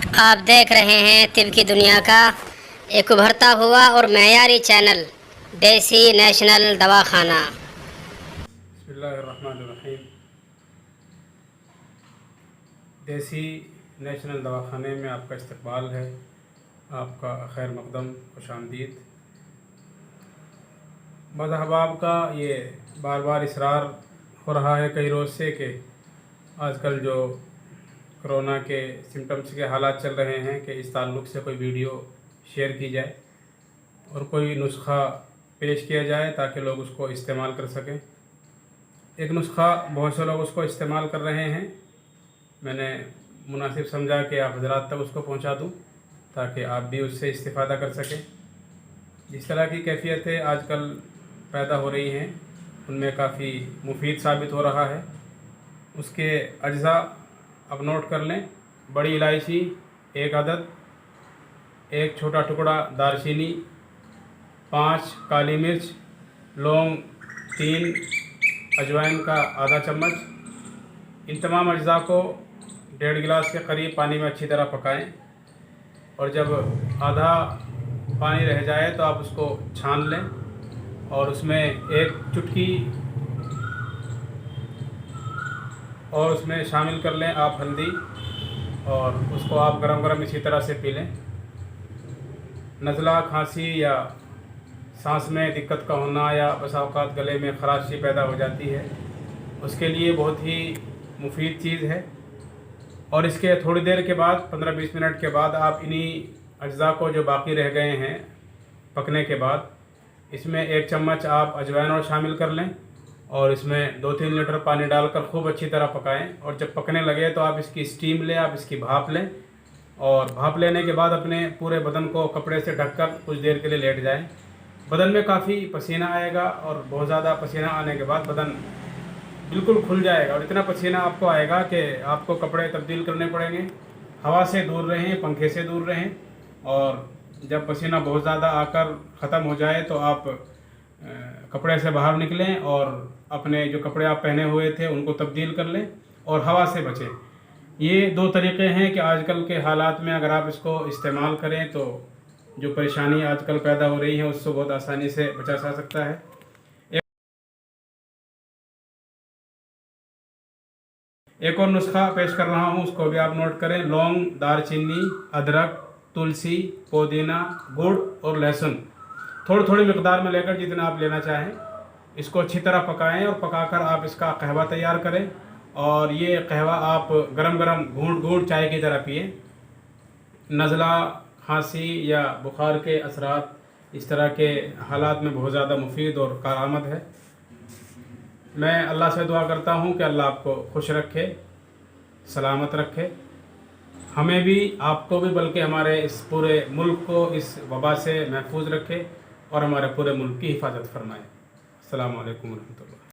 آپ دیکھ رہے ہیں طب کی دنیا کا ایک ابھرتا ہوا اور معیاری چینل دیسی نیشنل دواخانہ۔ بسم اللہ الرحمن الرحیم۔ دیسی نیشنل دواخانے میں آپ کا استقبال ہے، آپ کا خیر مقدم، خوش آمدید۔ بعض احباب کا یہ بار بار اصرار ہو رہا ہے کئی روز سے کہ آج کل جو کرونا کے سمٹمس کے حالات چل رہے ہیں کہ اس تعلق سے کوئی ویڈیو شیئر کی جائے اور کوئی نسخہ پیش کیا جائے تاکہ لوگ اس کو استعمال کر سکیں۔ ایک نسخہ بہت سے لوگ اس کو استعمال کر رہے ہیں، میں نے مناسب سمجھا کہ آپ حضرات تک اس کو پہنچا دوں تاکہ آپ بھی اس سے استفادہ کر سکیں۔ جس طرح کی کیفیتیں آج کل پیدا ہو رہی ہیں ان میں کافی مفید ثابت ہو رہا ہے۔ اس کے اجزاء اب نوٹ کر لیں: بڑی الائچی 1 عدد، 1 چھوٹا ٹکڑا دارچینی، 5 کالی مرچ، لونگ 3، اجوائن کا آدھا چمچ۔ ان تمام اجزاء کو 1.5 گلاس کے قریب پانی میں اچھی طرح پکائیں، اور جب آدھا پانی رہ جائے تو آپ اس کو چھان لیں اور اس میں 1 چٹکی اور اس میں شامل کر لیں آپ ہلدی، اور اس کو آپ گرم گرم اسی طرح سے پی لیں۔ نزلہ، کھانسی یا سانس میں دقت کا ہونا یا بسا اوقات گلے میں خراشی پیدا ہو جاتی ہے، اس کے لیے بہت ہی مفید چیز ہے۔ اور اس کے تھوڑی دیر کے بعد 15-20 منٹ کے بعد آپ انہی اجزاء کو جو باقی رہ گئے ہیں پکنے کے بعد، اس میں 1 چمچ آپ اجوائن اور شامل کر لیں اور اس میں 2-3 لیٹر پانی ڈال کر خوب اچھی طرح پکائیں، اور جب پکنے لگے تو آپ اس کی اسٹیم لیں، آپ اس کی بھاپ لیں، اور بھاپ لینے کے بعد اپنے پورے بدن کو کپڑے سے ڈھک کر کچھ دیر کے لیے لیٹ جائیں۔ بدن میں کافی پسینہ آئے گا اور بہت زیادہ پسینہ آنے کے بعد بدن بالکل کھل جائے گا، اور اتنا پسینہ آپ کو آئے گا کہ آپ کو کپڑے تبدیل کرنے پڑیں گے۔ ہوا سے دور رہیں، پنکھے سے دور رہیں، اور جب پسینہ بہت زیادہ آ کر ختم ہو جائے تو آپ کپڑے سے باہر نکلیں اور اپنے جو کپڑے آپ پہنے ہوئے تھے ان کو تبدیل کر لیں اور ہوا سے بچیں۔ یہ 2 طریقے ہیں کہ آج کل کے حالات میں اگر آپ اس کو استعمال کریں تو جو پریشانی آج کل پیدا ہو رہی ہے اس سے بہت آسانی سے بچا جا سکتا ہے۔ ایک اور نسخہ پیش کر رہا ہوں، اس کو بھی آپ نوٹ کریں: لونگ، دارچینی، ادرک، تلسی، پودینہ، گڑ اور لہسن تھوڑی تھوڑی مقدار میں لے کر جتنا آپ لینا چاہیں، اس کو اچھی طرح پکائیں اور پکا کر آپ اس کا قہوہ تیار کریں، اور یہ قہوہ آپ گرم گرم گھونٹ گھونٹ چائے کی طرح پئیں۔ نزلہ، کھانسی یا بخار کے اثرات اس طرح کے حالات میں بہت زیادہ مفید اور کارآمد ہے۔ میں اللہ سے دعا کرتا ہوں کہ اللہ آپ کو خوش رکھے، سلامت رکھے، ہمیں بھی، آپ کو بھی، بلکہ ہمارے اس پورے ملک کو اس وبا سے محفوظ رکھے اور ہمارے پورے ملک کی حفاظت فرمائے۔ السلام علیکم ورحمۃ اللہ۔